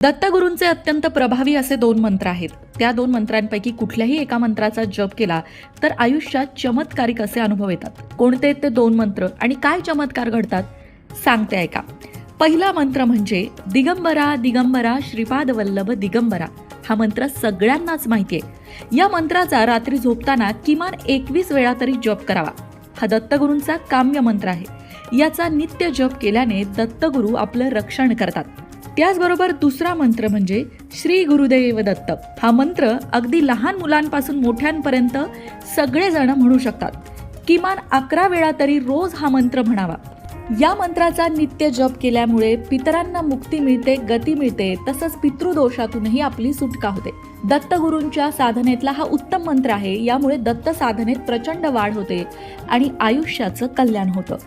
दत्तगुरूंचे अत्यंत प्रभावी असे 2 मंत्र आहेत. त्या 2 मंत्रांपैकी कुठल्याही एका मंत्राचा जप केला तर आयुष्यात चमत्कारिक असे अनुभव येतात. कोणते ते 2 मंत्र आणि काय चमत्कार घडतात सांगते ऐका. पहिला मंत्र म्हणजे दिगंबरा दिगंबरा श्रीपाद वल्लभ दिगंबरा. हा मंत्र सगळ्यांनाच माहिती आहे. या मंत्राचा रात्री झोपताना किमान 21 वेळा तरी जप करावा. हा दत्तगुरूंचा काम्य मंत्र आहे. याचा नित्य जप केल्याने दत्तगुरू आपलं रक्षण करतात. त्याचबरोबर दुसरा मंत्र म्हणजे श्री गुरुदेव दत्त. हा मंत्र अगदी लहान मुलांपासून मोठ्यांपर्यंत सगळेजण म्हणू शकतात. किमान 11 वेळा तरी रोज हा मंत्र म्हणावा. या मंत्राचा नित्य जप केल्यामुळे पितरांना मुक्ती मिळते, गती मिळते, तसंच पितृदोषातूनही आपली सुटका होते. दत्तगुरूंच्या साधनेतला हा उत्तम मंत्र आहे. यामुळे दत्त साधनेत प्रचंड वाढ होते आणि आयुष्याचं कल्याण होतं.